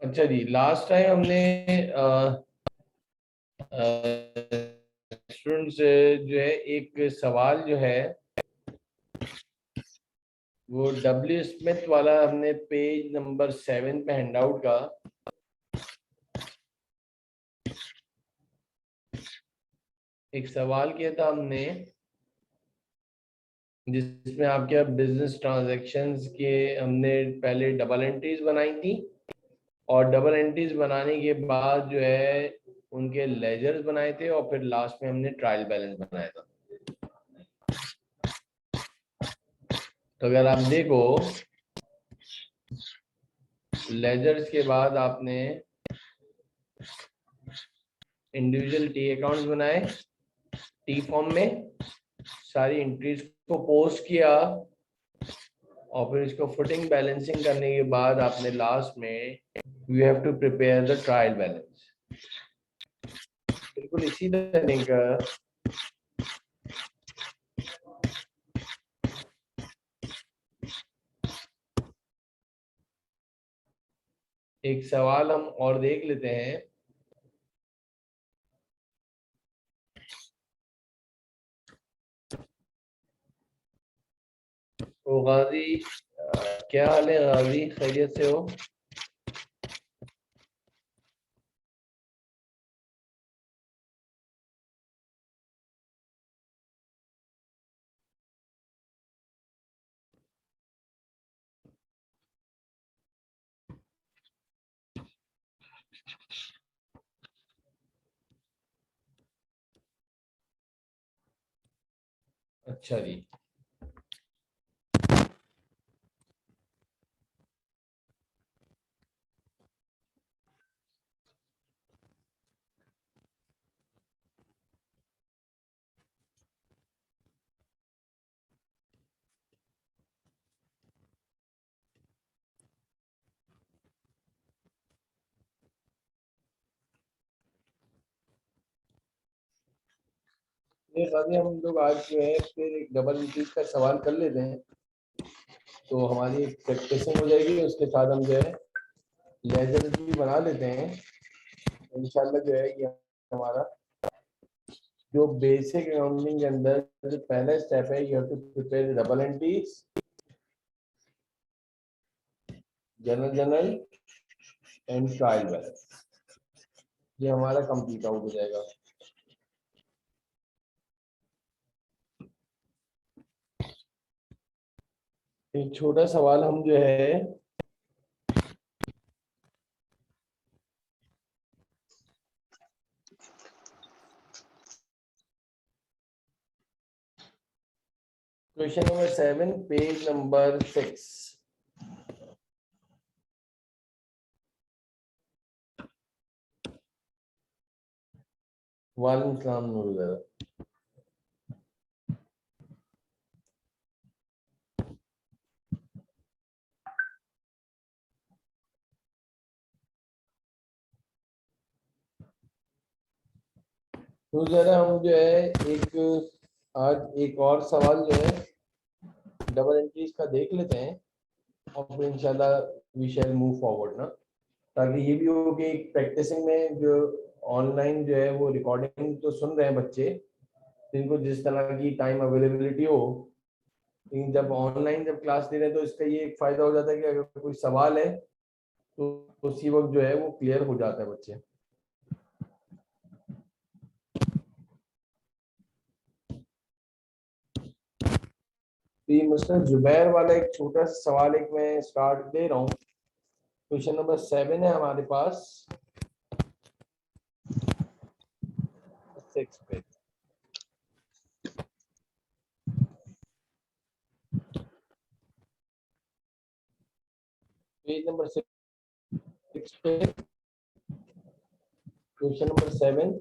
अच्छा जी, last time हमने student से जो है एक सवाल जो है वो डब्ल्यू स्मिथ वाला हमने पेज नंबर 7 पे हैंडआउट का एक सवाल किया था हमने, जिसमें आपके बिजनेस ट्रांजैक्शंस के हमने पहले डबल एंट्रीज बनाई थी और डबल एंट्रीज बनाने के बाद जो है उनके लेजर्स बनाए थे और फिर लास्ट में हमने ट्रायल बैलेंस बनाया था। तो अगर आप देखो, लेजर्स के बाद आपने इंडिविजुअल टी अकाउंट्स बनाए, टी फॉर्म में सारी एंट्रीज को पोस्ट किया और फिर इसको फुटिंग बैलेंसिंग करने के बाद आपने लास्ट में you have to prepare the trial balance. बिल्कुल इसी तरह का एक सवाल हम और देख लेते हैं। तो गाजी, क्या हाल है गाजी, खैरियत से हो? अच्छा जी, ये गाजी हम लोग आज जो है फिर एक डबल एंट्रीज का सवाल कर लेते हैं, तो हमारी प्रैक्टिसिंग हो जाएगी। उसके साथ हम जो है लेजर भी बना लेते हैं। इंशाल्लाह जो है ये हमारा जो बेसिक अकाउंटिंग के अंदर जो पहला स्टेप है, you have to prepare double entries, journal and trial balance. ये हमारा कंप्लीट आउट हो जाएगा। एक छोटा सवाल हम जो है क्वेश्चन नंबर 7 पेज नंबर 6। वालेकुम सलाम नूर। तो जरा हम जो है आज एक और सवाल जो है डबल एंट्रीज का देख लेते हैं और फिर इंशाल्लाह वी शैल मूव फॉरवर्ड ना, ताकि ये भी हो कि प्रैक्टिसिंग में जो ऑनलाइन जो है वो रिकॉर्डिंग तो सुन रहे हैं बच्चे, जिनको जिस तरह की टाइम अवेलेबिलिटी हो, लेकिन जब ऑनलाइन जब क्लास दे रहे हैं तो इसका ये एक फायदा हो जाता है कि अगर कोई सवाल है तो उसी वक्त जो है वो क्लियर हो जाता है बच्चे। तो ये मिस्टर जुबैर वाला एक छोटा सा सवाल एक मैं स्टार्ट दे रहा हूँ। क्वेश्चन नंबर 7 है हमारे पास 6 पे। पेज नंबर 6 पे क्वेश्चन नंबर 7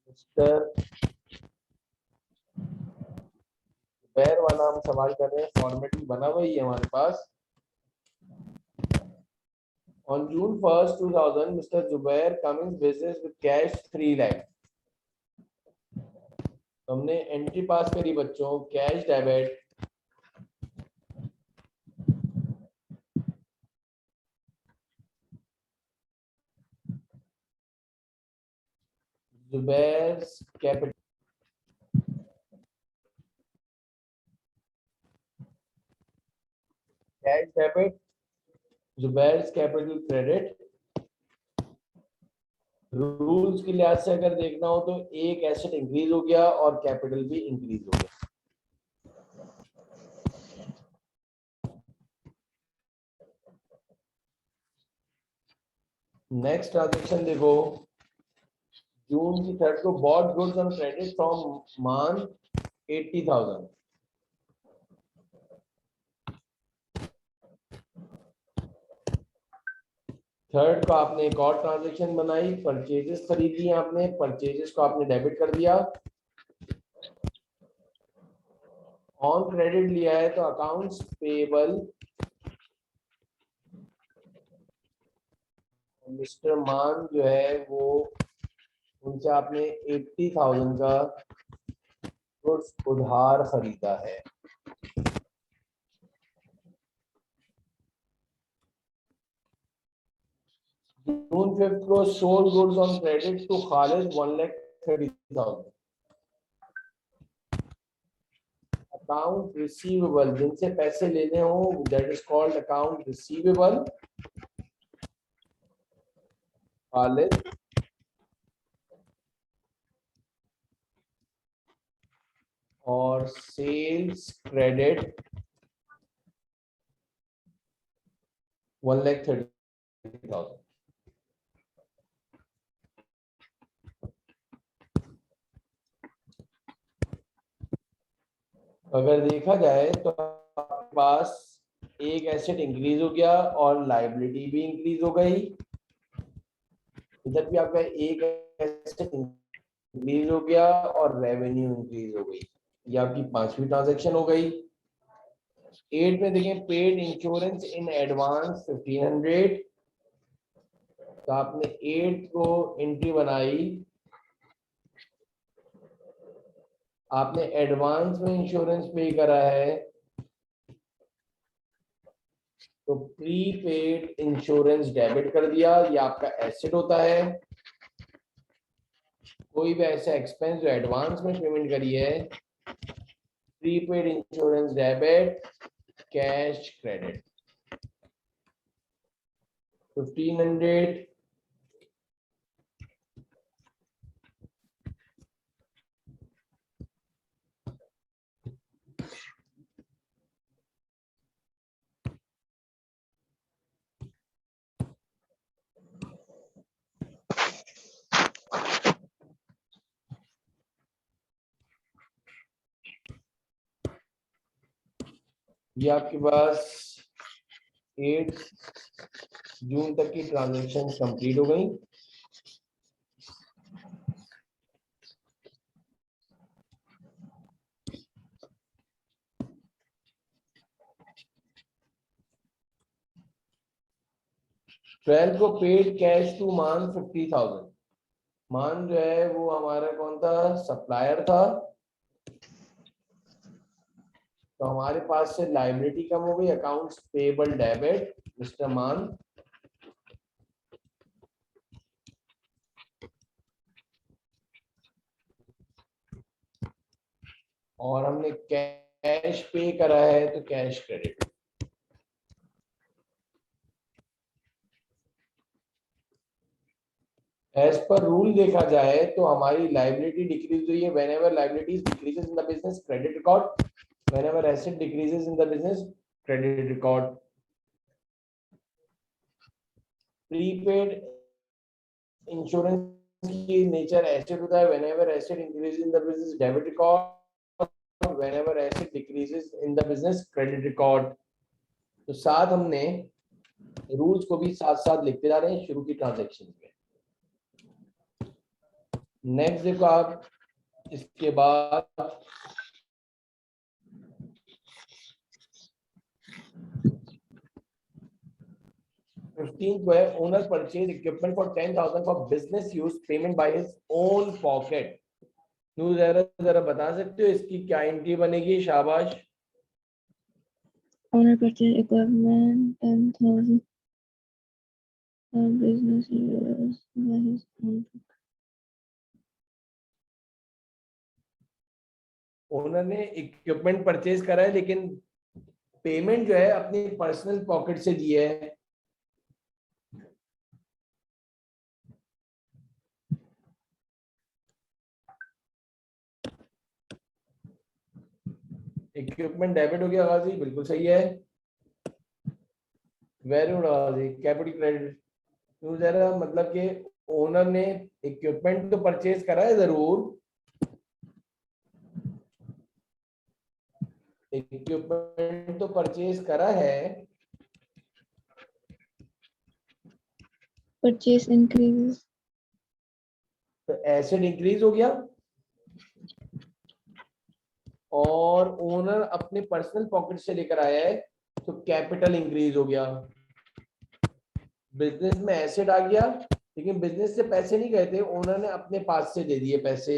मिस्टर जुबैर वाला हम सवाल कर रहे हैं। फॉर्मेट भी बना हुआ ही है हमारे पास। On June 1st, 2000, Mr. Zubair Cummings business with cash 3 lakh। तो हमने एंट्री पास करी बच्चों, cash debit Zubair's capital. Cash debit, Zubair's capital credit. Rules के लिहाज से अगर देखना हो तो एक एसेट इंक्रीज हो गया और कैपिटल भी इंक्रीज हो गया। नेक्स्ट ट्रांजेक्शन देखो, जून की 3rd को bought goods on credit from मान 80,000। थर्ड को आपने एक और ट्रांजेक्शन बनाई, परचेजेस खरीदी आपने, परचेजेस को आपने डेबिट कर दिया। ऑन क्रेडिट लिया है तो अकाउंट्स पेबल मिस्टर मान जो है वो उनसे आपने 80,000 का गुड्स उधार खरीदा है। जून 5th को sold goods on credit to Khalid 1,30,000। Account receivable, जिनसे पैसे लेने हो, that is called account receivable Khalid, और सेल्स क्रेडिट 1,30,000। अगर देखा जाए तो आपके पास एक एसेट इंक्रीज हो गया और लायबिलिटी भी इंक्रीज हो गई। इधर भी आपका एक एसेट इंक्रीज हो गया और रेवेन्यू इंक्रीज हो गई। ये आपकी 5वीं ट्रांजैक्शन हो गई। 8 में देखें, पेड इंश्योरेंस इन एडवांस 1,500। तो आपने 8 को एंट्री बनाई, आपने एडवांस में इंश्योरेंस पे करा है तो प्रीपेड इंश्योरेंस डेबिट कर दिया। ये आपका एसेट होता है। कोई भी ऐसा एक्सपेंस जो एडवांस में पेमेंट करी है, prepaid insurance debit, cash credit 1,500। ये आपके पास 8 जून तक की ट्रांजैक्शन कंप्लीट हो गई। ट्वेल्थ को पेड कैश टू मान 50,000। मान जो है वो हमारा कौन था, सप्लायर था। तो हमारे पास से लायबिलिटी कम हो गई, अकाउंट्स पेबल डेबिट मिस्टर मान, और हमने कैश पे करा है तो cash credit. As per rule देखा जाए तो हमारी लायबिलिटी डिक्रीज हुई है whenever liabilities decreases in the business credit record, whenever asset decreases in the business credit record. Prepaid insurance की नेचर एसेट होता है, whenever asset increases in the business debit record, whenever asset decreases in the business credit record. तो साथ हमने rules को भी साथ साथ लिखते जा रहे हैं शुरू की ट्रांजैक्शन में। नेक्स्ट देखो आप, इसके बाद को है owner purchase equipment for 10,000 for business use, payment by his own pocket. जरा बता सकते हो इसकी क्या एंट्री बनेगी? शाबाश। Owner purchase equipment 10,000 for business use by his own. Owner ने इक्विपमेंट परचेज करा है लेकिन पेमेंट जो है अपनी पर्सनल पॉकेट से दी है। इक्विपमेंट डेबिट हो गया गाजी, बिल्कुल सही है। वेरी गुड गाजी, कैपिटल क्रेडिट जरा मतलब कि ओनर ने इक्विपमेंट तो परचेज करा है जरूर, इक्विपमेंट तो परचेज करा है, परचेज इंक्रीज, तो एसेट इंक्रीज हो गया और ओनर अपने पर्सनल पॉकेट से लेकर आया है तो कैपिटल इंक्रीज हो गया। बिजनेस में एसेट आ गया लेकिन बिजनेस से पैसे नहीं गए थे, ओनर ने अपने पास से दे दिए पैसे,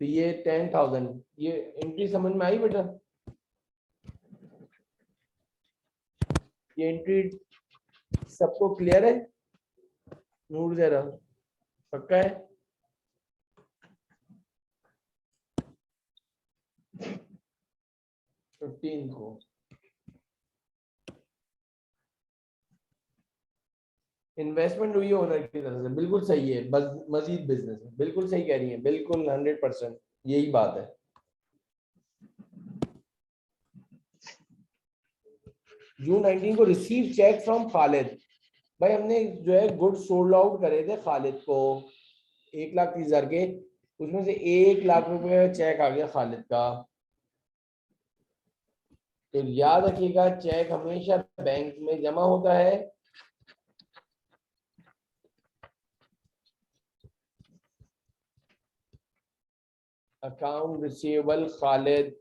तो ये 10,000, ये एंट्री समझ में आई बेटा? ये एंट्री सबको क्लियर है? नूर जरा पक्का है? फिफ्टीन को इन्वेस्टमेंट हुई है ओनर की तरफ से, बिल्कुल सही है, बस मजीद बिजनेस है, बिल्कुल सही कह रही है, बिल्कुल 100% यही बात है। जून 19 को रिसीव चेक फ्रॉम खालिद, भाई हमने जो है गुड सोल्ड आउट करे थे खालिद को 1,30,000 के, उसमें से 1,00,000 रुपए का चेक आ गया खालिद का। तो याद रखिएगा चेक हमेशा बैंक में जमा होता है, अकाउंट रिसीवेबल खालिद,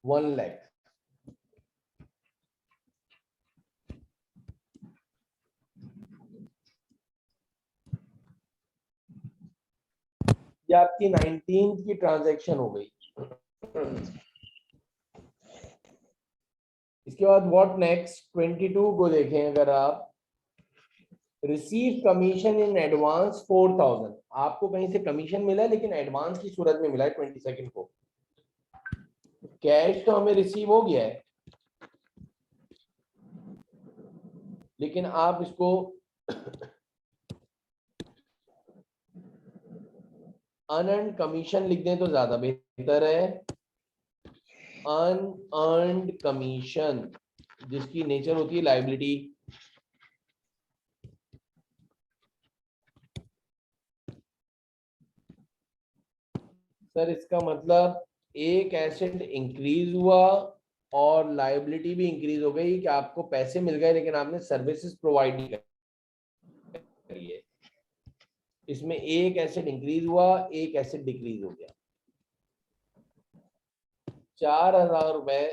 ₹1,00,000। ये आपकी 19 की ट्रांजैक्शन हो गई। इसके बाद व्हाट नेक्स्ट, 22 को देखें अगर आप, रिसीव कमीशन इन एडवांस 4,000, आपको कहीं से कमीशन मिला है लेकिन एडवांस की सूरत में मिला है 22 को। कैश तो हमें रिसीव हो गया है लेकिन आप इसको अनअर्न्ड कमीशन लिख दें तो ज्यादा बेहतर है। अनअर्न्ड कमीशन जिसकी नेचर होती है लायबिलिटी, सर इसका मतलब एक एसेट इंक्रीज हुआ और लायबिलिटी भी इंक्रीज हो गई कि आपको पैसे मिल गए लेकिन आपने सर्विसेज प्रोवाइड नहीं करी है। इसमें एक एसेट इंक्रीज हुआ, एक एसेट डिक्रीज हो गया। 4,000 रुपए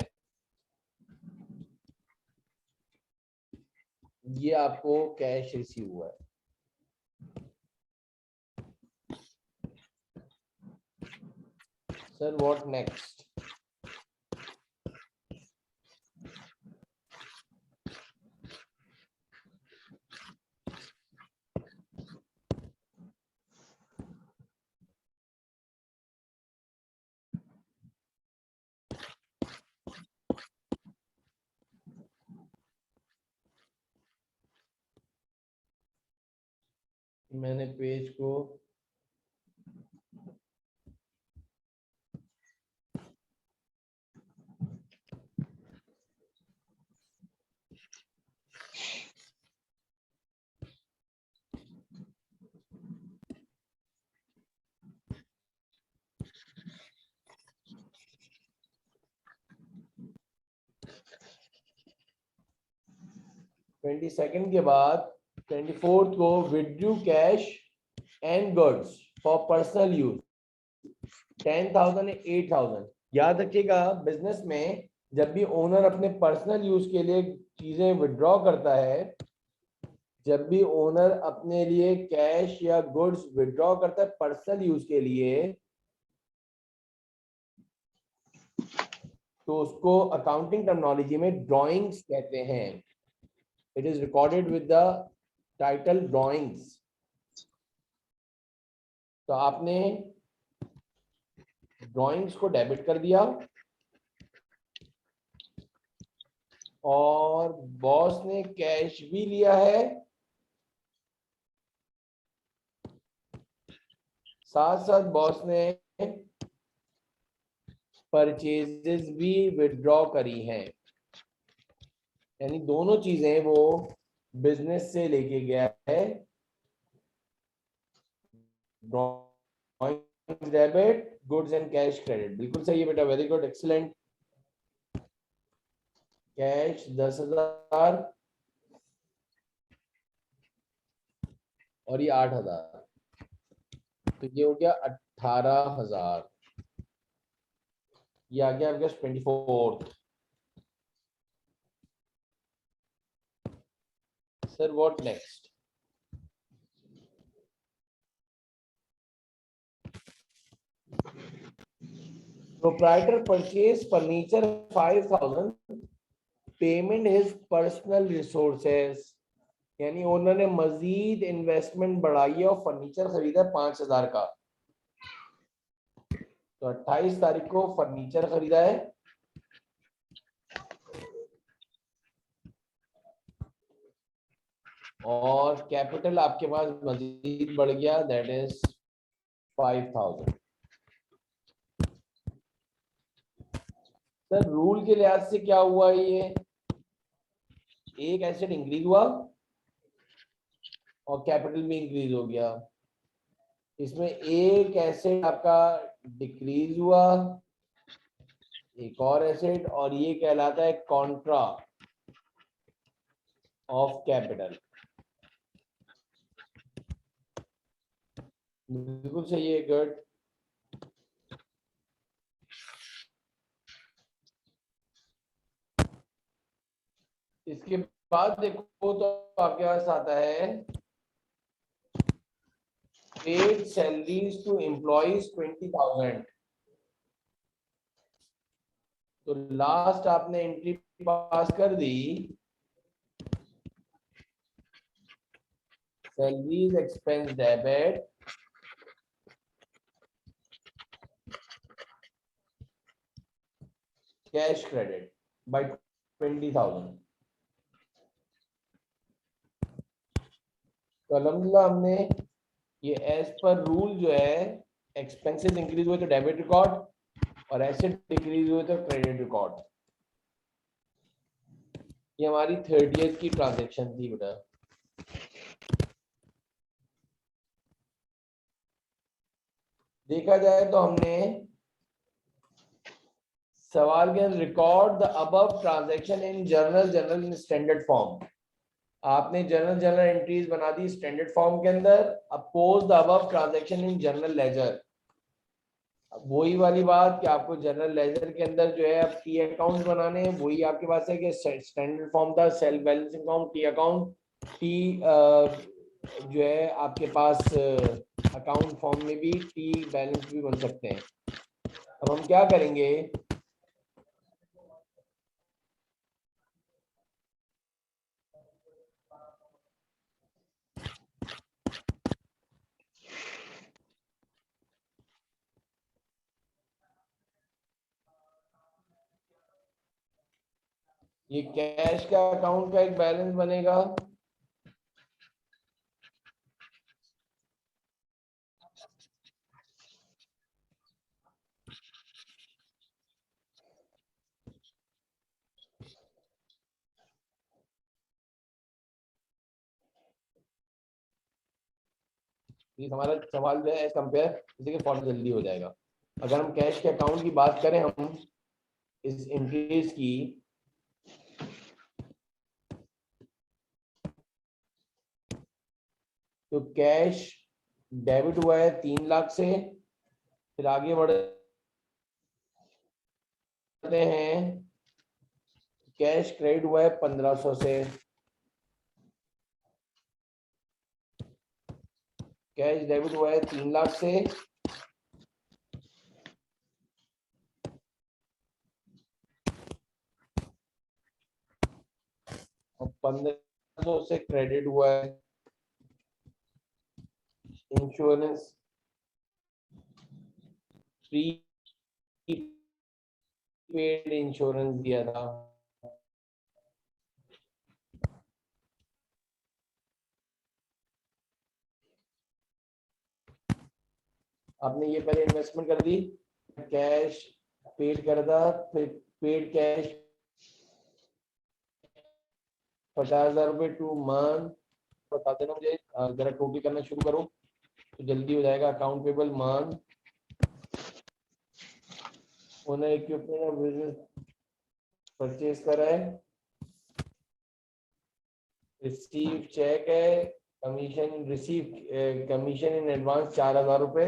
ये आपको कैश रिसीव हुआ है। सर व्हाट नेक्स्ट, मैंने पेज को ट्वेंटी सेकेंड के बाद 24 को withdrew cash and goods for personal use 10,000 8,000। याद रखिएगा बिजनेस में जब भी ओनर अपने पर्सनल यूज के लिए चीजें विड्रॉ करता है, जब भी ओनर अपने लिए कैश या गुड्स विड्रॉ करता है पर्सनल यूज के लिए, तो उसको अकाउंटिंग टर्मिनोलॉजी में ड्राइंग्स कहते हैं। It is recorded with the title drawings. तो आपने ड्राइंग्स को डेबिट कर दिया और बॉस ने कैश भी लिया है, साथ साथ बॉस ने परचेजेस भी विड्रॉ करी हैं, यानी दोनों चीजें वो बिजनेस से लेके गया है, drawing debit, goods and cash credit. बिल्कुल सही है बेटा, वेरी गुड, एक्सीलेंट। कैश 10,000 और ये 8,000, तो ये हो गया 18,000। ये आ गया आपका 24th। Sir what next? Proprietor purchased furniture 5,000, payment his personal resources, यानी ओनर ने मजीद इन्वेस्टमेंट बढ़ाई है और फर्नीचर खरीदा 5,000 का। तो 28 तारीख को फर्नीचर खरीदा है और कैपिटल आपके पास मजीद बढ़ गया, दैट इज 5,000। सर रूल के लिहाज से क्या हुआ, ये एक एसेट इंक्रीज हुआ और कैपिटल भी इंक्रीज हो गया, इसमें एक एसेट आपका डिक्रीज हुआ, एक और एसेट, और ये कहलाता है कॉन्ट्रा ऑफ कैपिटल। बिल्कुल सही है, गुड। इसके बाद देखो तो आपके पास आता है पेड सैलरीज टू एम्प्लॉइज 20,000। तो लास्ट आपने एंट्री पास कर दी, salaries expense debit, cash credit by 20,000। तो अल्हम्दुलिल्लाह हमने ये एज पर रूल जो है, एक्सपेंसेस इंक्रीज हुए तो डेबिट रिकॉर्ड और एसेट डिक्रीज हुए तो क्रेडिट रिकॉर्ड। ये हमारी 30th की ट्रांजैक्शन थी बेटा। देखा जाए तो हमने सवाल के record the above transaction in journal in standard form. आपने जर्नल एंट्रीज बना दी स्टैंडर्ड फॉर्म के अंदर, oppose the above transaction in journal ledger. वही वाली बात कि आपको जर्नल लेजर के अंदर जो है अब टी अकाउंट बनाने हैं, वही आपके पास है कि स्टैंडर्ड फॉर्म था self balancing account, T account, T जो है आपके पास अकाउंट फॉर्म में भी टी बैलेंस भी बन सकते हैं। अब हम क्या करेंगे, ये कैश का अकाउंट का एक बैलेंस बनेगा, ये हमारा सवाल जो है कंपेयर, इसी के फॉर्म जल्दी हो जाएगा। अगर हम कैश के अकाउंट की बात करें, हम इस इंक्रीज की तो कैश डेबिट हुआ है 3 लाख से, फिर आगे बढ़ते हैं, कैश क्रेडिट हुआ है 1,500 से, कैश डेबिट हुआ है 3 लाख से, और 15 1500 से क्रेडिट हुआ है। इंश्योरेंस प्रीपेड इंश्योरेंस दिया था। आपने ये पहले इन्वेस्टमेंट कर दी, कैश पेड कर दा, फिर पेड कैश 50,000 रुपए टू मंथ। बता देना मुझे, जरा टोटल करना शुरू करो तो जल्दी हो जाएगा। Account payable month, owner equipment और बिजनेस परचेज करा है, रिसीव चेक है, commission receive commission in advance 4,000 रुपए,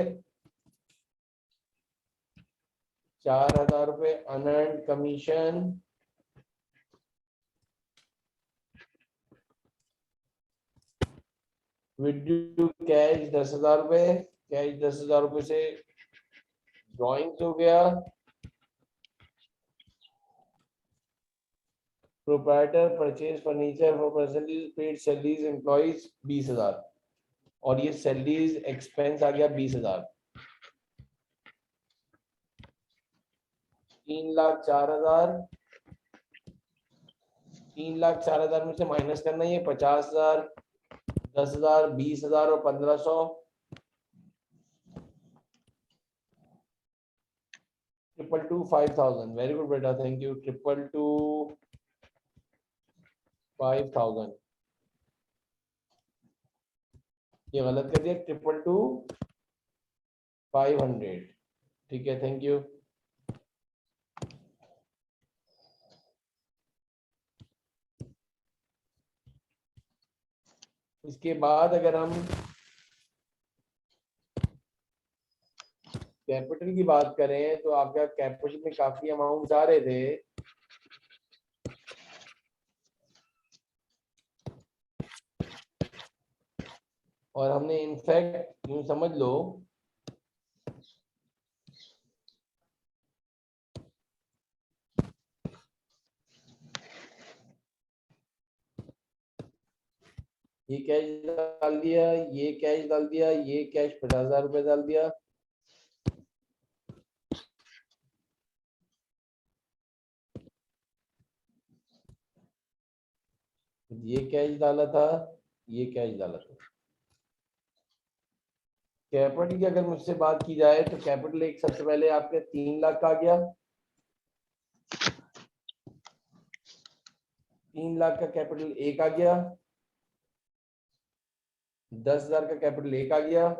4,000 रुपए अनअर्न्ड कमीशन, विड्यू कैश 10,000 रुपए, कैश 10,000 रुपए से ड्रॉइंग्स हो गया, proprietor purchase furniture for personal paid salaries employees 20,000, और ये सैलरीज एक्सपेंस आ गया 20,000। 3,04,000, 3,04,000 में से माइनस करना है ये 50,000, 10,000, 20,000 और 1,500। 222 5,000। वेरी गुड बेटा, थैंक यू। 222 5,000, ये गलत कर दिया, 222 500। ठीक है, थैंक यू। इसके बाद अगर हम कैपिटल की बात करें तो आपका कैपिटल में काफी अमाउंट आ रहे थे। और हमने इनफैक्ट यूं समझ लो ये कैश डाल दिया, ये कैश डाल दिया, ये कैश 50,000 रुपए डाल दिया, ये कैश डाला था, ये कैश डाला था। कैपिटल की अगर मुझसे बात की जाए तो कैपिटल एक सबसे पहले आपके 3 लाख का आ गया, 3 लाख का कैपिटल एक आ गया, 10,000 का कैपिटल एक आ गया,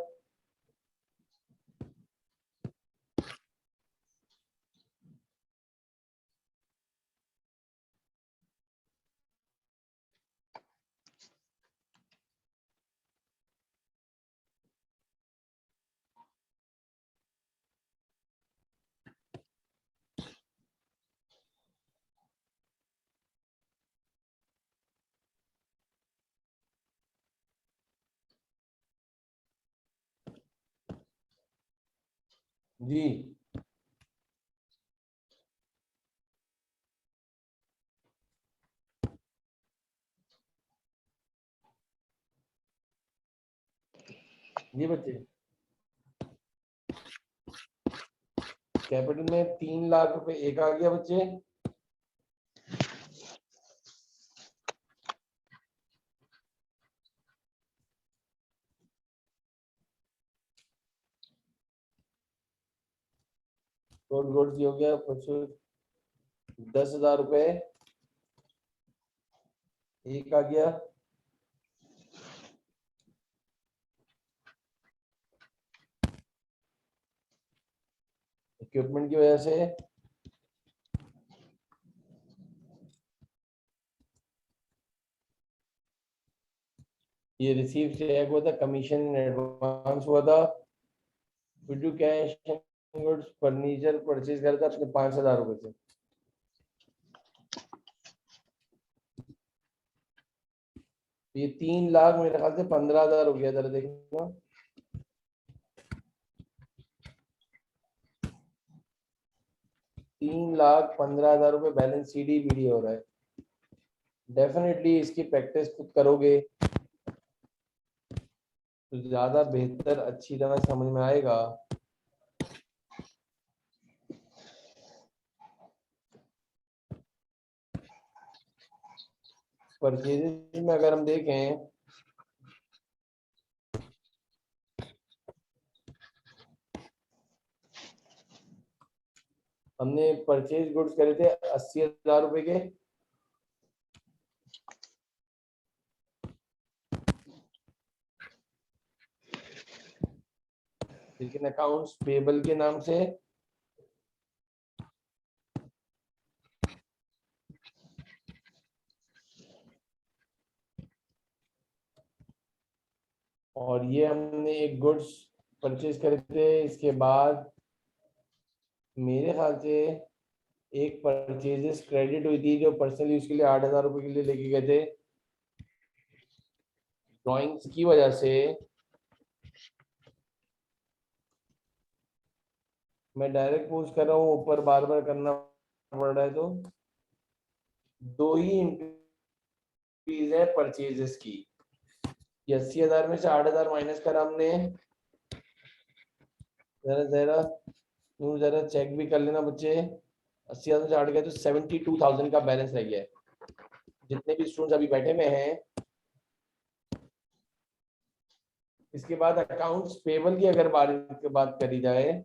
जी जी बच्चे, कैपिटल में 3 लाख रुपए एक आ गया बच्चे, गोड गोड जी हो गया, 10,000 रुपए एक आ गया, इक्विपमेंट की वजह से, ये रिसीव चेक हुआ था, कमीशन इन एडवांस हुआ था, विड्यू कैश गुड्स फर्नीचर परचेज करा था अपने 5,000 रुपए से। ये 3 लाख मेरे ख्याल से 15,000 हो गया, जरा देखना, 3,15,000 रुपए बैलेंस सीडी बीडी हो रहा है। डेफिनेटली इसकी प्रैक्टिस खुद करोगे तो ज्यादा बेहतर अच्छी तरह समझ में आएगा। परचेजेस में अगर हम देखें हमने परचेज गुड्स करे थे 80,000 रुपए के। लेकिन अकाउंट्स पेबल के नाम से और ये हमने एक गुड्स परचेज करे थे। इसके बाद मेरे ख्याल से एक परचेजेस क्रेडिट हुई थी जो पर्सनल यूज के लिए 8,000 रुपए के लिए लेके गए थे। ड्राइंग्स की वजह से मैं डायरेक्ट पोस्ट कर रहा हूँ, ऊपर बार बार करना पड़ रहा है, तो दो ही इंक्रीज है परचेजेस की। 80,000 में से 8,000 माइनस करा हमने। जरा जरा जरा चेक भी कर लेना बच्चे। 80,000 से 8 गए तो 72,000 का बैलेंस रह गया है। जितने भी स्टूडेंट्स अभी बैठे हुए हैं, इसके बाद अकाउंट्स पेबल की अगर बात करी जाए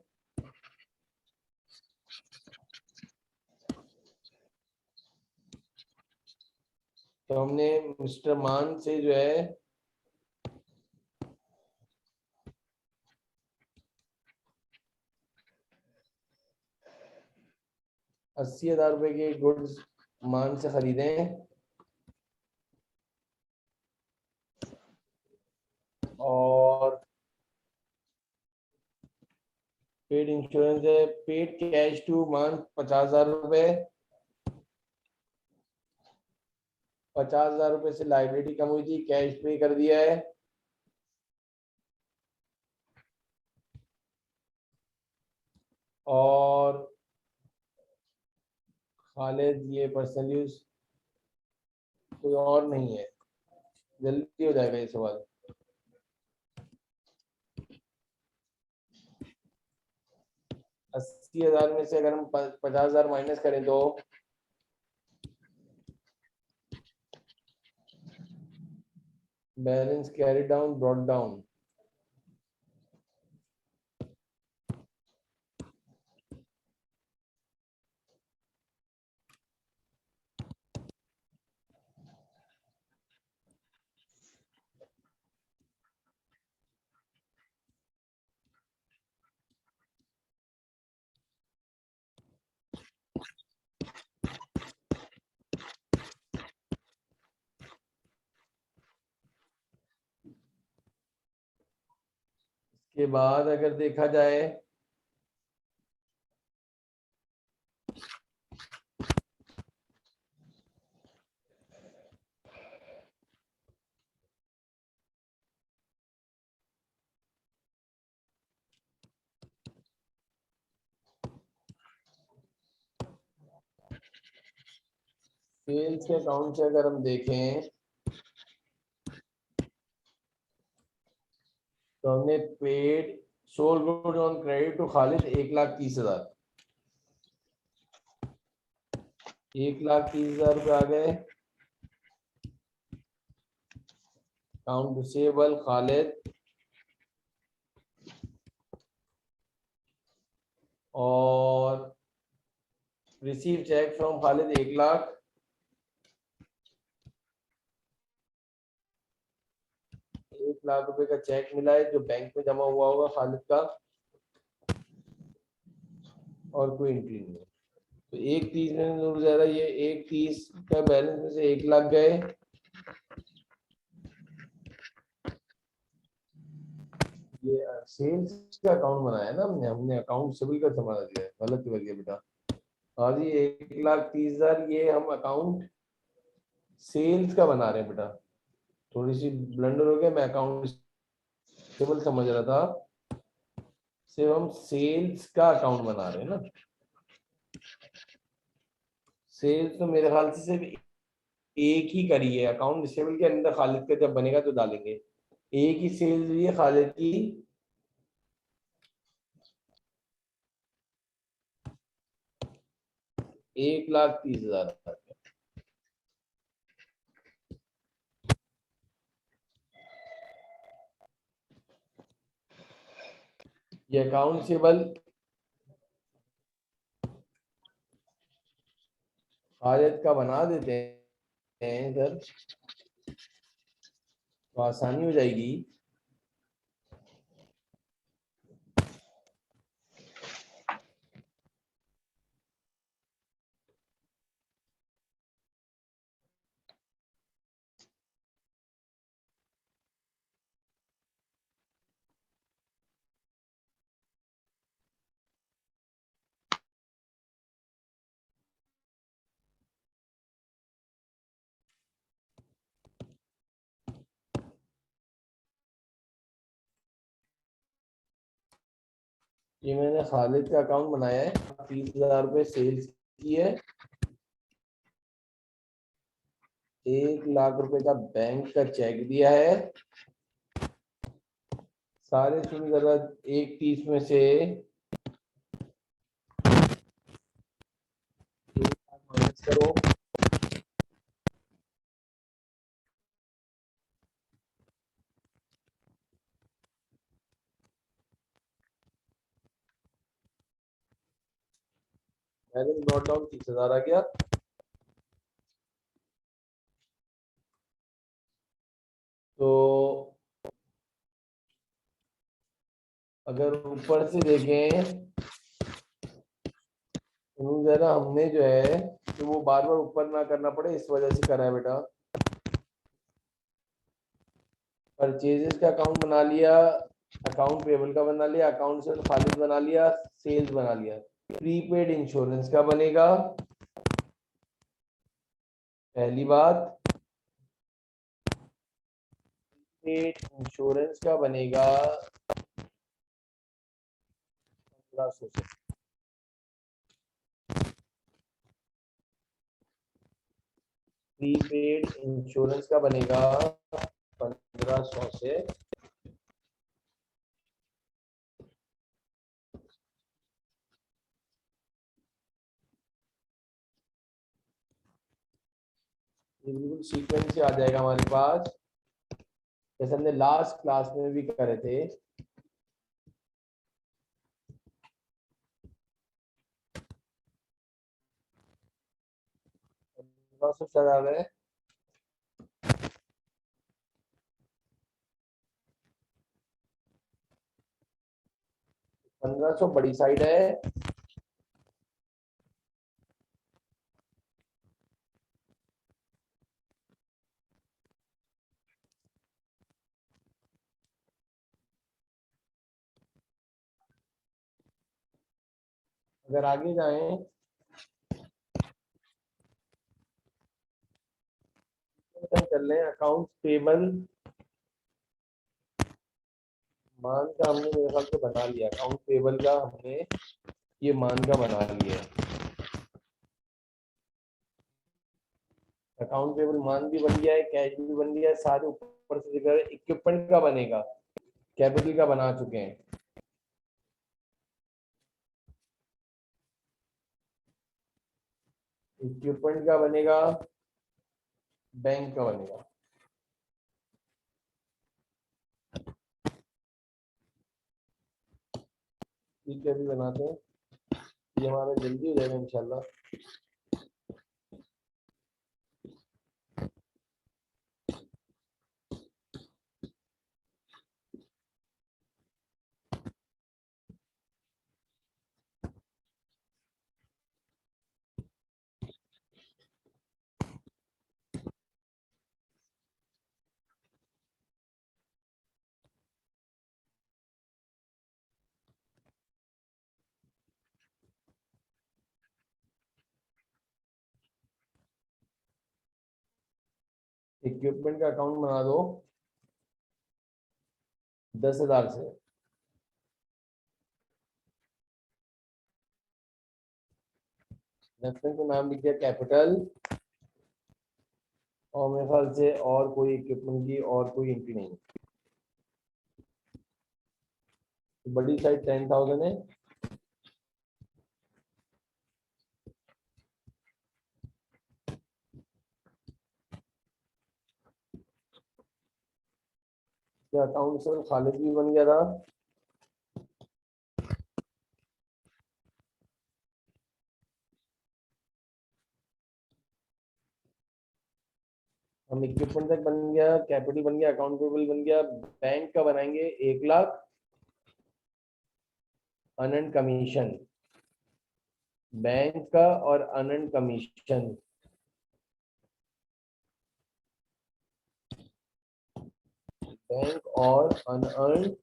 तो हमने मिस्टर मान से जो है 80,000 रुपए के गुड्स मान से खरीदे हैं और पेड इंश्योरेंस है। पेड कैश टू मान 50,000 रुपए। 50,000 रुपए से लाइबिलिटी कम हुई थी, कैश पे कर दिया है। और खालिद ये पर्सनल यूज कोई और नहीं है। जल्दी हो जाएगा ये सवाल। 80,000 में से अगर हम 50,000 माइनस करें तो balance carry down brought down. के बाद अगर देखा जाए सेल्स के अकाउंट से अगर हम देखें तो हमने paid sold goods on credit to Khalid 1,30,000। 1,30,000 रुपए आ गए। अकाउंट रिसीवेबल खालिद और रिसीव चेक फ्रॉम खालिद 1,00,000। 1,00,000 रुपए का चेक मिला है जो बैंक में जमा हुआ होगा खालिद का, और कोई एंट्री नहीं है। तो 1,30 में नूर ज़रा ये 1,30 का बैलेंस में से 1,00,000 गए। ये सेल्स का अकाउंट बनाया ना हमने अकाउंट सिविल का संभाला दिया है, गलत कर दिया बेटा। और ये 1,30,000 ये हम अकाउंट सेल्स का बना रहे हैं बेटा। थोड़ी सी ब्लंडर हो गया, मैं अकाउंट सिविल समझ रहा था, सिर्फ हम सेल्स का अकाउंट बना रहे हैं ना। सेल्स तो मेरे ख्याल से सिर्फ एक ही करी है, अकाउंट रिसीवेबल के अंदर खालिद का जब बनेगा तो डालेंगे। एक ही सेल्स हुई है खालिद की 1,30,000। ये अकाउंट रिसीवेबल खालिद का बना देते हैं इधर, तो आसानी हो जाएगी। ये मैंने खालिद का अकाउंट बनाया है, 30,000 रुपये सेल्स की है, 1,00,000 रुपए का बैंक का चेक दिया है। सारे सुन जरा, 1,30 में से 1,00,000 माइनस करो, मैंने नोट डाउन 30,000 आ गया। तो अगर ऊपर से देखें तो जरा हमने जो है तो वो बार बार ऊपर ना करना पड़े इस वजह से करा है बेटा। परचेजेस का अकाउंट बना लिया, अकाउंट पेबल का बना लिया, अकाउंट से खालिद बना लिया, सेल्स बना लिया। प्रीपेड इंश्योरेंस का बनेगा पहली बात, प्रीपेड इंश्योरेंस का बनेगा 1500 से। प्रीपेड इंश्योरेंस का बनेगा 1500 से। ये बिल्कुल सीक्वेंस से आ जाएगा हमारे पास, जैसे हमने लास्ट क्लास में भी करे थे। चला रहे हैं 1500 बड़ी साइड है, अगर आगे जाएं कर लें अकाउंट पेबल मान का हमने मेरे ख्याल से बना लिया, अकाउंट पेबल का हमने ये मान का बना लिया है। अकाउंट पेबल मान भी बन गया है, कैश भी बन गया है, सारे ऊपर से जगह इक्विपमेंट का बनेगा, कैपिटल का बना चुके हैं। इक्विपमेंट का बनेगा, बैंक का बनेगा। ठीक है, अभी बनाते हैं, ये हमारा जल्दी हो जाएगा इंशाल्लाह। इक्विपमेंट का अकाउंट बना दो 10,000 से। रेफरेंस का नाम लिख दिया कैपिटल, और मेरे ख्याल से और कोई इक्विपमेंट की और कोई एंट्री नहीं। बड़ी साइड 10,000 है। अकाउंट से खालिद भी बन गया था। हम इक्विपमेंट तक बन गया, कैपिटल बन गया, अकाउंट पेबल बन गया। बैंक का बनाएंगे 1 लाख अनंड कमीशन, बैंक का और अनंड कमीशन। बैंक और अनअर्न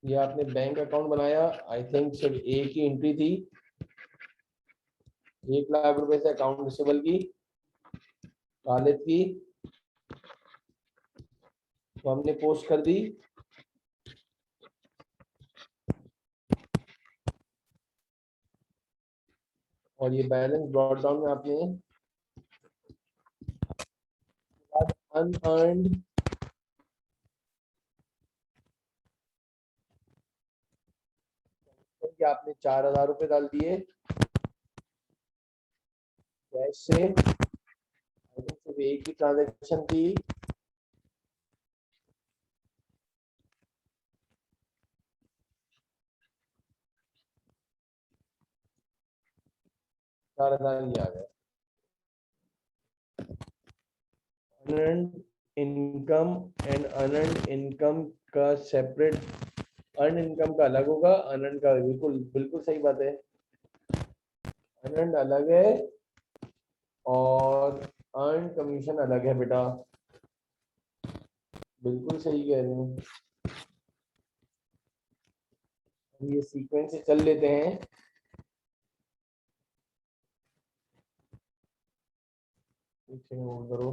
ये आपने बैंक अकाउंट बनाया। आई थिंक सिर्फ एक ही एंट्री थी, 1 लाख रुपए से अकाउंट रिसीवेबल की, खालिद की, तो हमने पोस्ट कर दी। और ये बैलेंस ब्रॉट डाउन में आपने अनअर्नड कि आपने 4,000 रुपए डाल दिए कैश से। सिर्फ एक ही ट्रांजेक्शन थी, $4,000 ही आ गए। Unearned income and unearned income का सेपरेट, अर्न इनकम का अलग होगा, अनअर्नड का बिल्कुल बिल्कुल सही बात है। अनअर्नड अलग है और अर्न कमीशन अलग है बेटा, बिल्कुल सही कह रहे हैं। ये सीक्वेंस से चल लेते हैं। एक सेकंड होल्ड करो।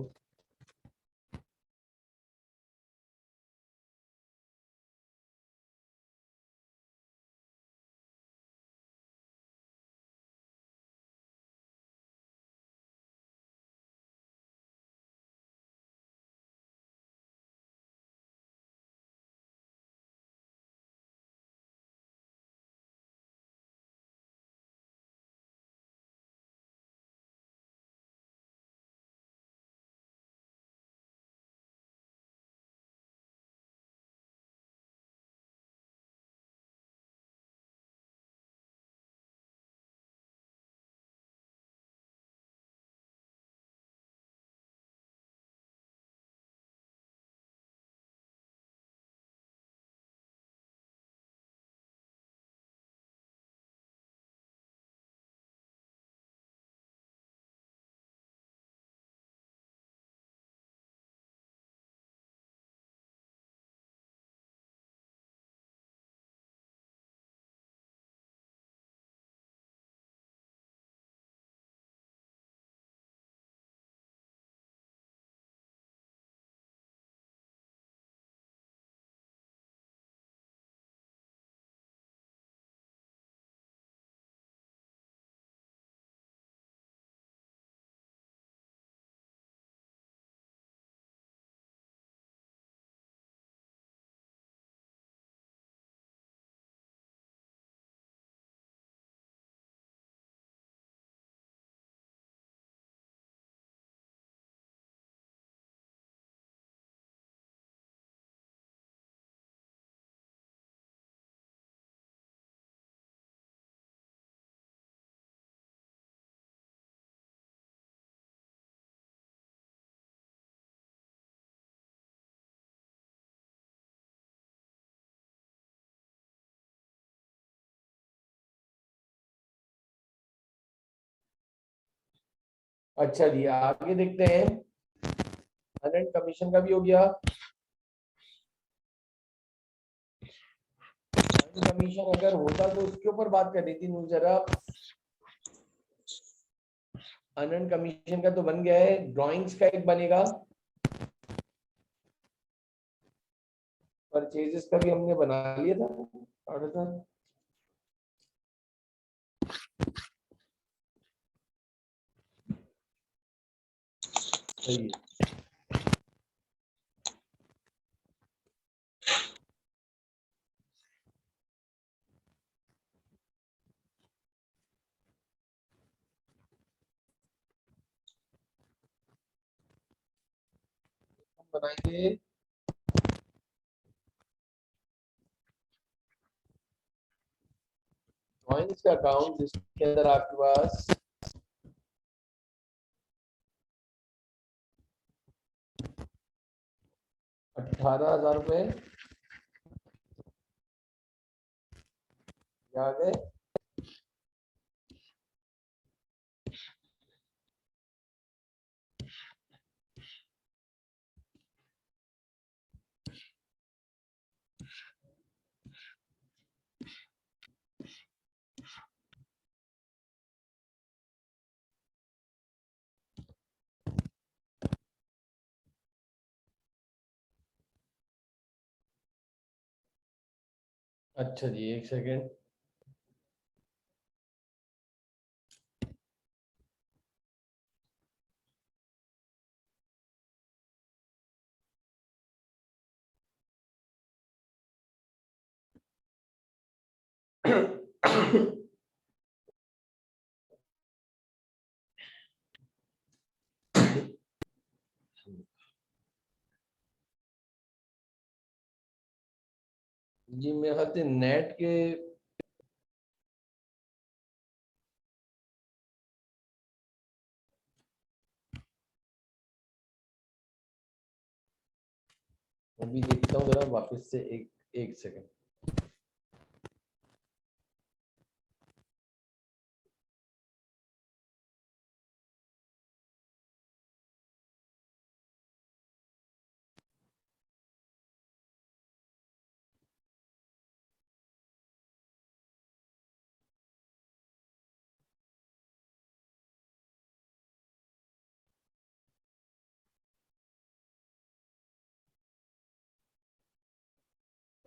अच्छा जी, आगे देखते हैं। अरेंट कमीशन का भी हो गया। कमीशन अगर होता तो उसके ऊपर बात कर रही थी जरा। अनंत कमीशन का तो बन गया है, ड्राइंग्स का एक बनेगा, परचेजेस का भी हमने बना लिया था ऑर्डर था। सही है। हम बनाएंगे ड्राइंग्स का अकाउंट जिसके अंदर आपके पास 18,000 रुपए आ गए। अच्छा जी, एक सेकेंड। जी मेरे ख्याल से नेट के अभी देखता हूँ जरा वापस से, एक एक सेकेंड।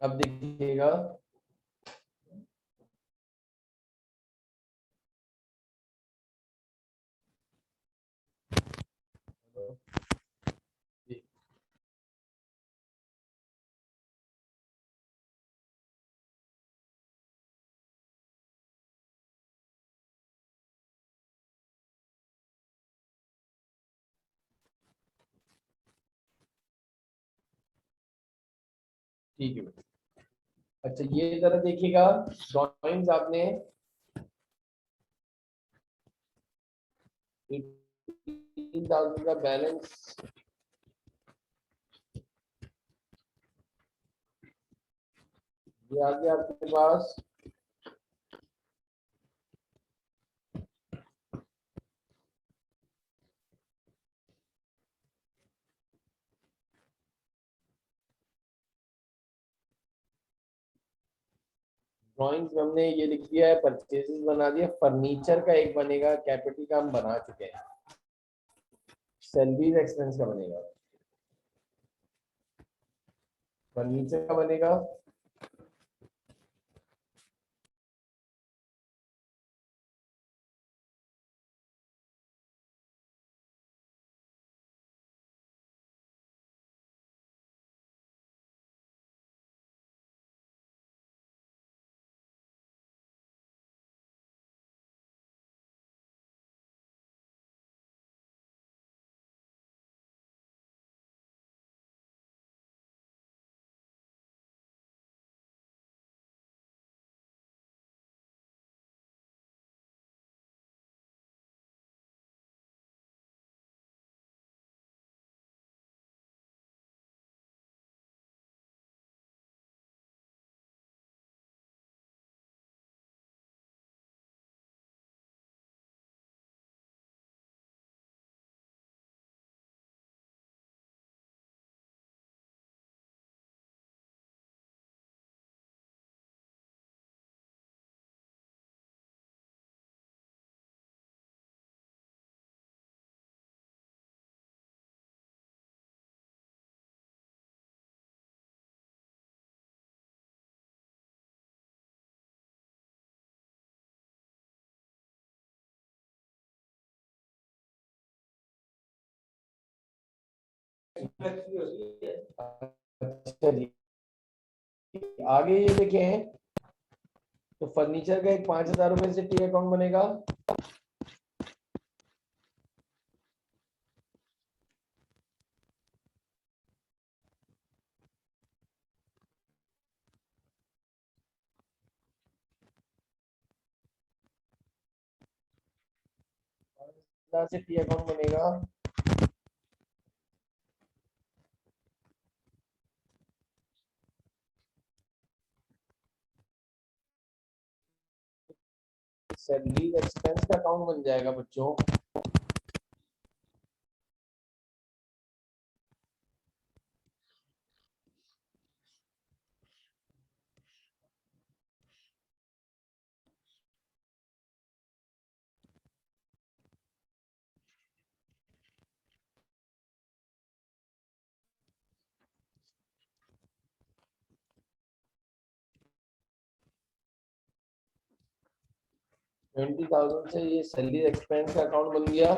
अब देखिएगा, ठीक है। अच्छा ये जरा देखिएगा, ड्राइंग्स आपने 18,000 का बैलेंस ये आ गया आपके पास। ड्राइंग्स में हमने ये लिख दिया है, परचेजेस बना दिया, फर्नीचर का एक बनेगा, कैपिटल का हम बना चुके हैं, सैलरीज एक्सपेंस का बनेगा, फर्नीचर का बनेगा, अच्छा जी, आगे ये देखें तो फर्नीचर का एक 5,000 रुपए से टी अकाउंट बनेगा। से टी अकाउंट बनेगा। सैलरी एक्सपेंस का अकाउंट बन जाएगा बच्चों। $20,000 से ये सैलरी एक्सपेंस का अकाउंट बन गया।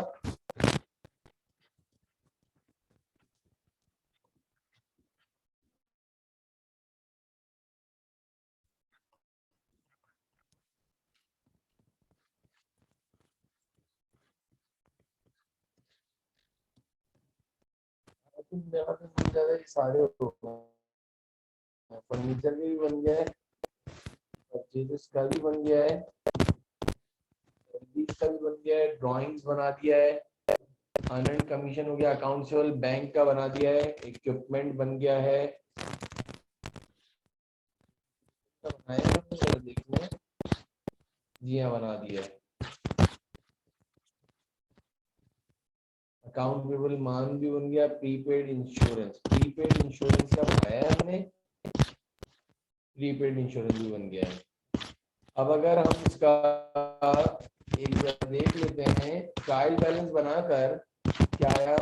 सारे फर्नीचर के भी बन गया है, परचेजेस का भी बन गया है, का भी बन गया है, ड्राइंग्स बना दिया है, अर्न कमीशन हो गया, अकाउंट्स बैंक का बना दिया है, इक्विपमेंट बन गया है। देखने जी हाँ बना दिया है। अकाउंट पेबल मान भी बन गया। प्रीपेड इंश्योरेंस का बनाया है हमने, प्रीपेड इंश्योरेंस भी बन गया है। अब अगर हम इसका एक देख लेते हैं, ट्रायल बैलेंस बनाकर क्या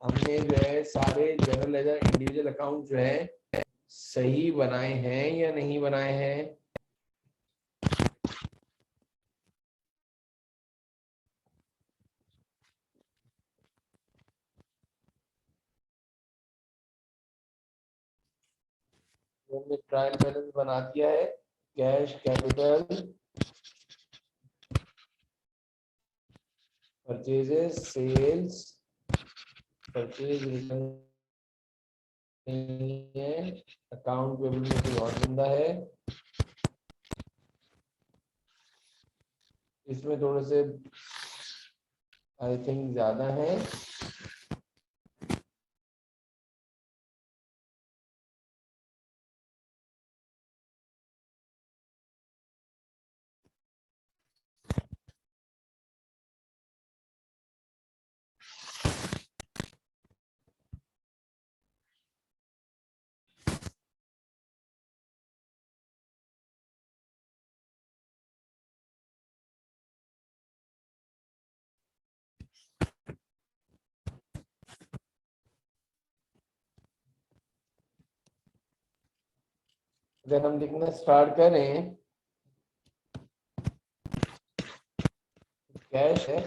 हमने जो है सारे जनरल लेजर इंडिविजुअल अकाउंट जो है सही बनाए हैं या नहीं बनाए हैं। हमने ट्रायल बैलेंस बना दिया है। Cash capital, purchases, sales, purchase return है, अकाउंट पेबल में कोई और बंदा है, इसमें थोड़े से आई थिंक ज्यादा है। अगर हम लिखना स्टार्ट करें, कैश है,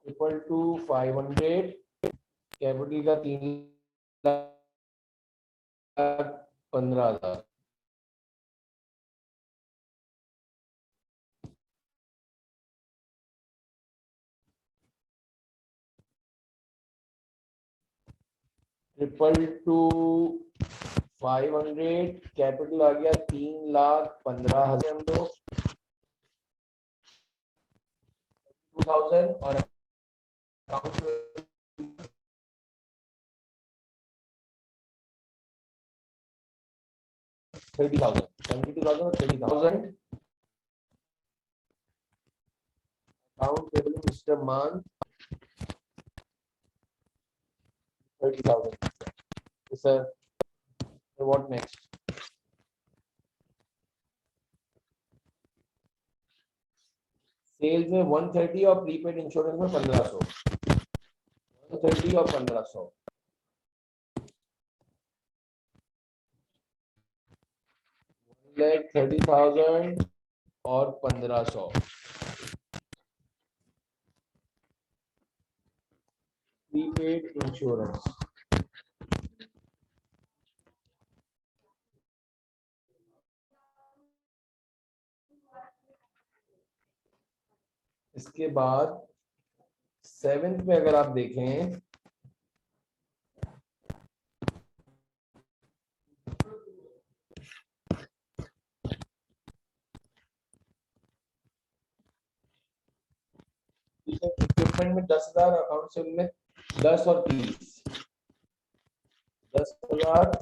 इक्वल टू 500, कैपिटल का 3,15,000। टू 500, कैपिटल आ गया 3,15,000 हम लोग 2,000 और अकाउंट 30,000, 72,000 और 30,000। अकाउंट पेबल मिस्टर मान 30,000। Sir what next? सेल्स में 130 और प्रीपेड इंश्योरेंस में 1,500। 130 और 1,500। 1,30,000 और 1,500 प्रीपेड इंश्योरेंस। इसके बाद 7th में अगर आप देखें इक्विपमेंट में 10,000, अकाउंट से उनमें 10 और 30, 10,000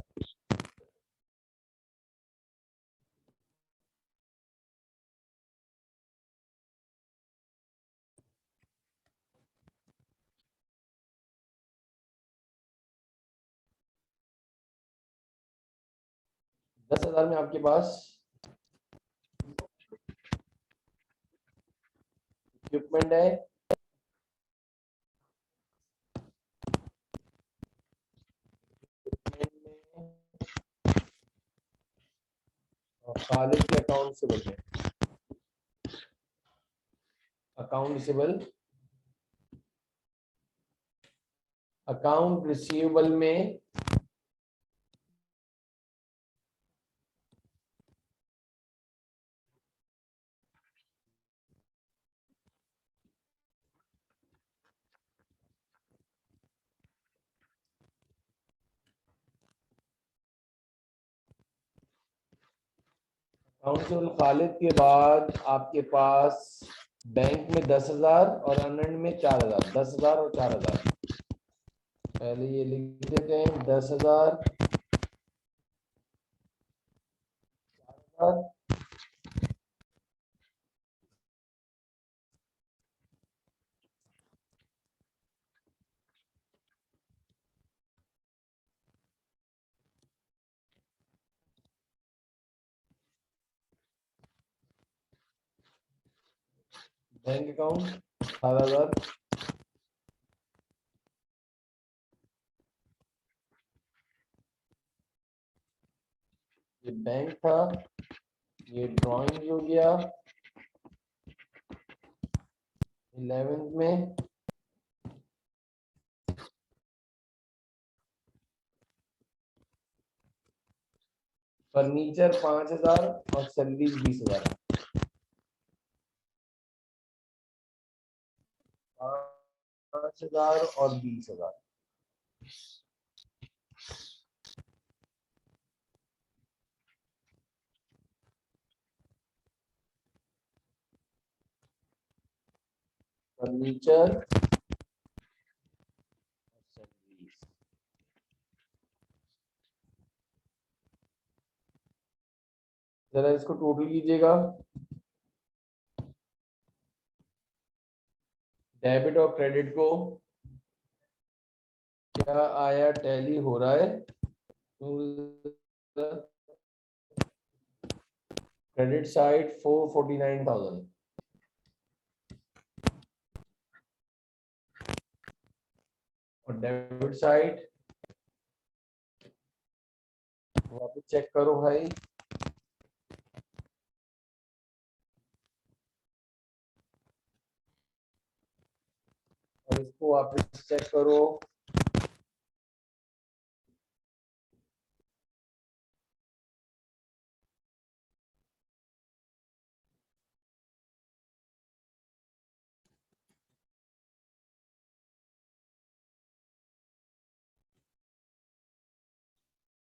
10,000 में आपके पास इक्विपमेंट है, खालिद के अकाउंट से बोलते हैं, अकाउंट रिसीवेबल, अकाउंट रिसीवेबल में अकाउंट रिसीवेबल खालिद के बाद आपके पास बैंक में 10,000 और अनंड में 4,000, 10,000 और 4,000। पहले ये लिख देते हैं 10,000, 4,000, बैंक अकाउंट 18,000, ये बैंक था, ये ड्राइंग हो गया 11th में, फर्नीचर 5,000 और सैलरी 20,000, 5,000 और 20,000। फर्नीचर, जरा इसको टोटल कीजिएगा, डेबिट और क्रेडिट को क्या आया, टैली हो रहा है, क्रेडिट साइड 449,000 और डेबिट साइड वापस चेक करो भाई, और इसको वापस चेक करो,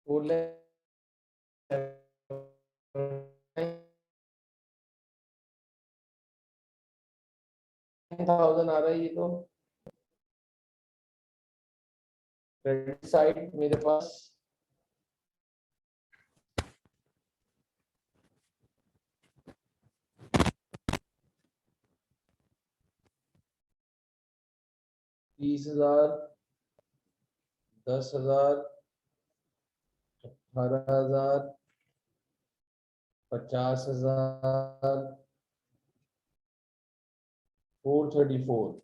बोले 9,000 आ रहा है, ये तो क्रेडिट साइड मेरे पास 30,000, 10,000, 18,000, 50,000, 434,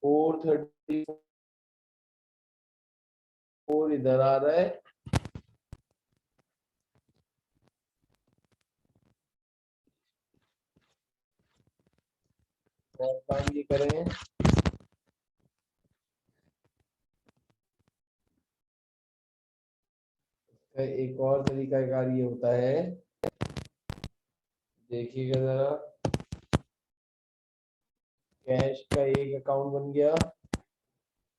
434 इधर आ रहा है, और काम ये करें, एक और तरीका कार ये होता है, देखिएगा जरा, कैश का एक अकाउंट बन गया,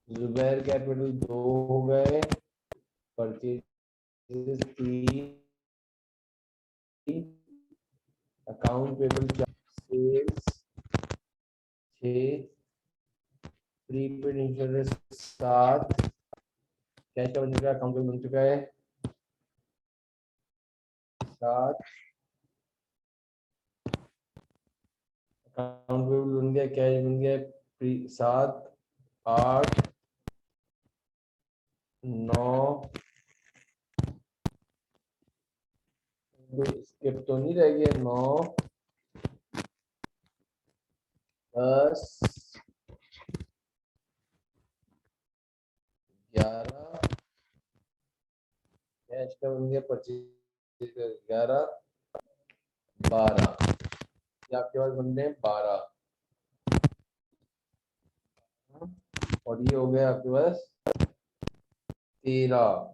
जुबैर कैपिटल 2 हो गए, purchase 3, account payable 4, sales 6, prepaid insurance 7, cash का बन चुका है, अकाउंट पेबल बन चुका है 7, अकाउंट पेबल बन गया, कैश बन गया 7, 8, 9, स्किप तो नहीं रह गया, 9, 10, 11, कैश का बन गया 25, 11, 12, ये आपके पास बन गए 12, और ये हो गया आपके पास 13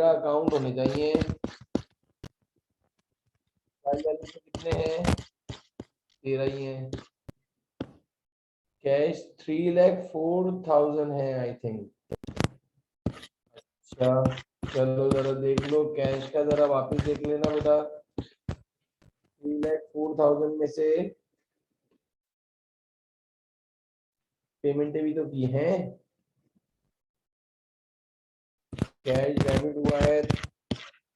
अकाउंट होने चाहिए। कितने हैं? 13 ही हैं। कैश 3,04,000 है आई थिंक। अच्छा चलो जरा देख लो, कैश का जरा वापस देख लेना बेटा। 3,04,000 में से पेमेंटें भी तो की हैं। कैश डेबिट हुआ है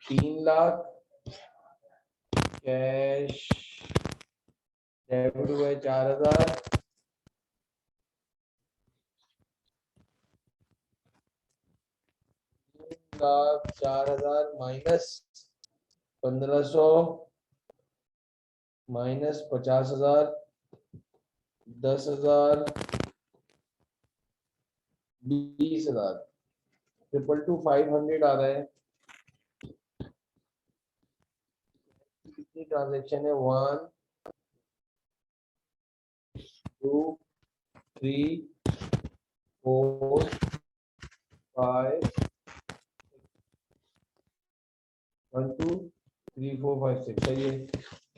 3 लाख, कैश डेबिट हुआ है 4,000, लाख 4,000 माइनस 1,500 माइनस 50,000, 10,000, 20,000, 2,2,500 आ रहा है। कितनी ट्रांजेक्शन है? 1 2 3 4 5 1 2 3 4 5 6 सही है।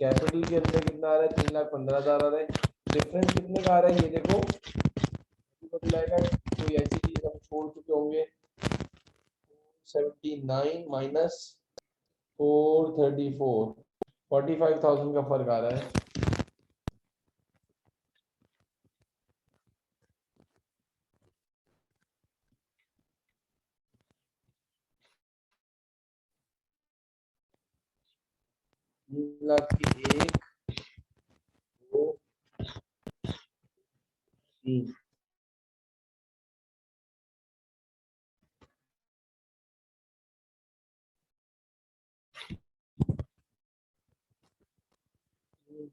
कैपिटल के अंदर कितना आ रहा है? 3,15,000 आ रहा है। डिफरेंस कितने का आ रहा है ये देखो, बदलाएगा कोई ऐसी चीज हम छोड़ चुके होंगे। 79 माइनस 434, 45,000 का फर्क आ रहा है। लाख की 1 2 3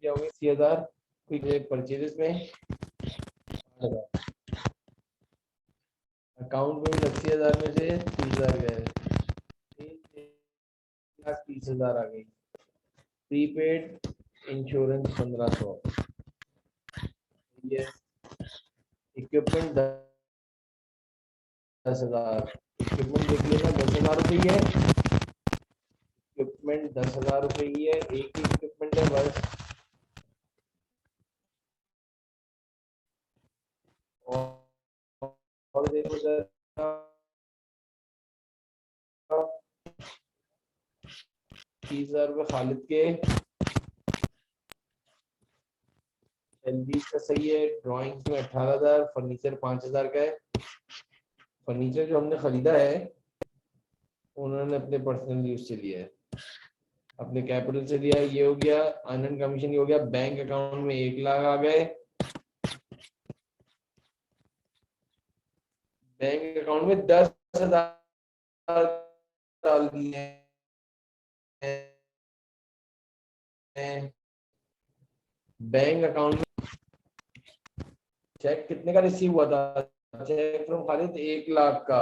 क्या हो गया? 80,000 कोई परचेजेस में, अकाउंट में 80,000 में से 30,000 गए, 1,30,000 आ गई। प्रीपेड इंश्योरेंस 1,500, ये इक्विपमेंट 10,000, इक्विपमेंट देख लेना 10,000 रुपये है। इक्विपमेंट 10,000 रुपये ही है, एक ही इक्विपमेंट है बस। और देखो जरा 30,000 रुपये खालिद के, एलबी का सही है। ड्राइंग में 18,000, फर्नीचर 5,000 का है। फर्नीचर जो हमने खरीदा है उन्होंने अपने पर्सनल यूज से लिया है, अपने कैपिटल से लिया है। ये हो गया आनंद कमीशन, ये हो गया। बैंक अकाउंट में 1 लाख आ गए, बैंक अकाउंट में 10,000 डाल दिए हैं। बैंक अकाउंट में चेक कितने का रिसीव हुआ था? चेक फ्रॉम खालिद 1 लाख का,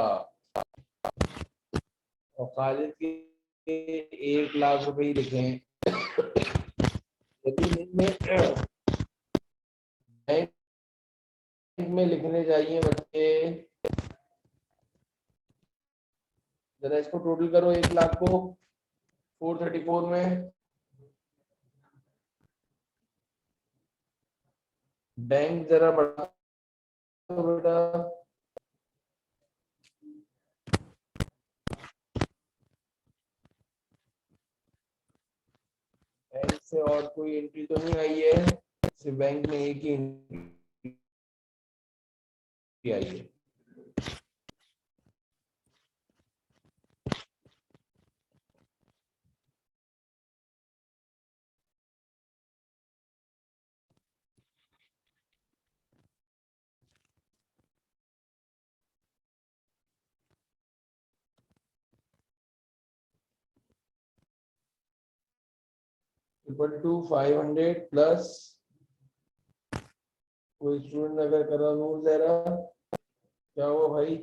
और खालिद के 1 लाख रुपए ही लिखे हैं। यदि बैंक में लिखने चाहिए बच्चे, जरा इसको टोटल करो 1,00,000 को 434 में। बैंक जरा बढ़ा दो बेटा। बैंक से और कोई एंट्री तो नहीं आई है, सिर्फ बैंक में एक ही एंट्री आई है। इक्वल टू 500 प्लस कोई स्टूडेंट अगर करा नूर जरा क्या हुआ भाई,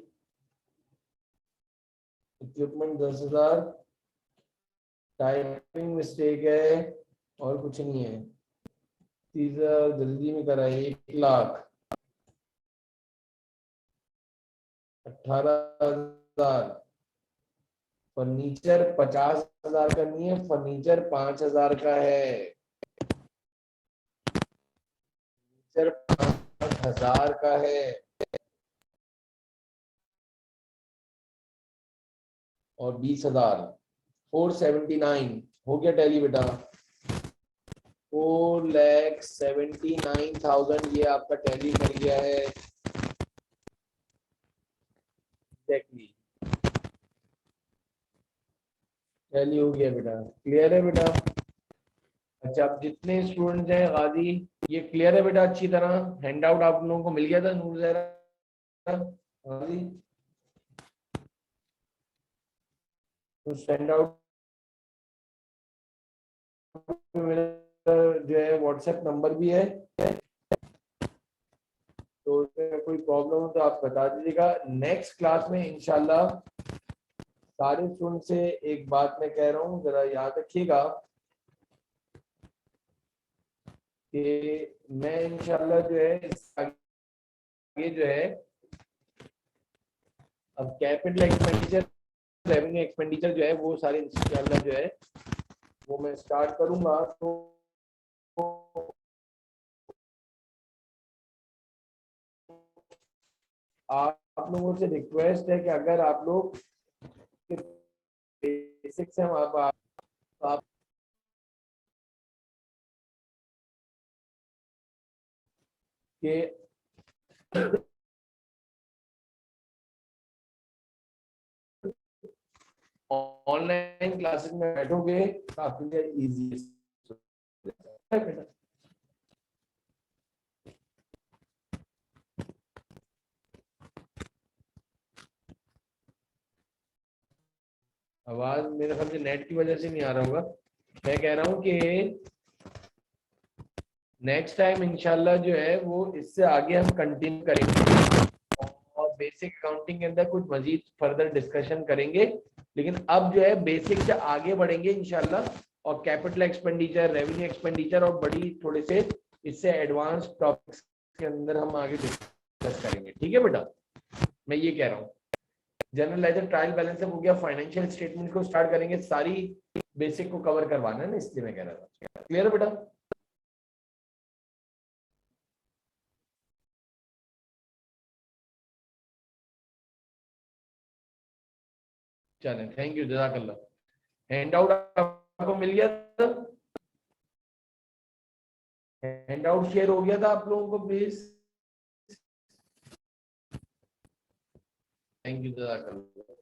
इक्विपमेंट 10,000, टाइपिंग मिस्टेक है और कुछ नहीं है। तीसरा जल्दी में करा 1,00,000, 18,000, फर्नीचर 50,000 का नहीं है, फर्नीचर 5,000 का है, फर्नीचर 5,000 का है। और 20,000 479 हो गया टैली बेटा। 4,79,000 ये आपका टैली कर गया है एग्जैक्टली, टैली हो गया बेटा। क्लियर है बेटा? अच्छा, अब जितने स्टूडेंट्स हैं गाजी, ये क्लियर है बेटा अच्छी तरह? हैंड आउट आप लोगों को मिल गया था नूर जहरा गाजी? तो स्टैंड आउट मेरा जो है व्हाट्सएप नंबर भी है, तो उसमें कोई प्रॉब्लम हो तो आप बता दीजिएगा। नेक्स्ट क्लास में इंशाल्लाह सारे स्टूडेंट से एक बात मैं कह रहा हूँ, जरा याद रखिएगा कि मैं इंशाल्लाह जो है आगे जो है अब कैपिटल एक्सपेंडिचर, रेवेन्यू एक्सपेंडिचर जो है वो सारे इंशाल्लाह जो है वो मैं स्टार्ट करूंगा। तो आप लोगों से रिक्वेस्ट है कि अगर आप लोग बेसिक्स हैं आप के ऑनलाइन क्लासेस में बैठोगे काफी इजी है। आवाज मेरे ख्याल से नेट की वजह से नहीं आ रहा होगा। मैं कह रहा हूँ कि नेक्स्ट टाइम इंशाल्लाह जो है वो इससे आगे हम कंटिन्यू करेंगे और बेसिक अकाउंटिंग के अंदर कुछ मजीद फर्दर डिस्कशन करेंगे, लेकिन अब जो है बेसिक से आगे बढ़ेंगे इंशाल्लाह और कैपिटल एक्सपेंडिचर, रेवेन्यू एक्सपेंडिचर और बड़ी थोड़े से इससे एडवांस टॉपिक्स के अंदर हम आगे डिस्कस करेंगे। ठीक है बेटा, मैं ये कह रहा हूँ। जनरल लेजर, ट्रायल बैलेंस हो गया, फाइनेंशियल स्टेटमेंट को स्टार्ट करेंगे, सारी बेसिक को कवर करवाना है ना, इसलिए मैं कह रहा था। क्लियर है बेटा? चलें, थैंक यू, जज़ाकल्लाह। हैंड आउट आपको मिल गया था? हैंड आउट शेयर हो गया था आप लोगों को प्लीज? थैंक यू, जज़ाकल्लाह।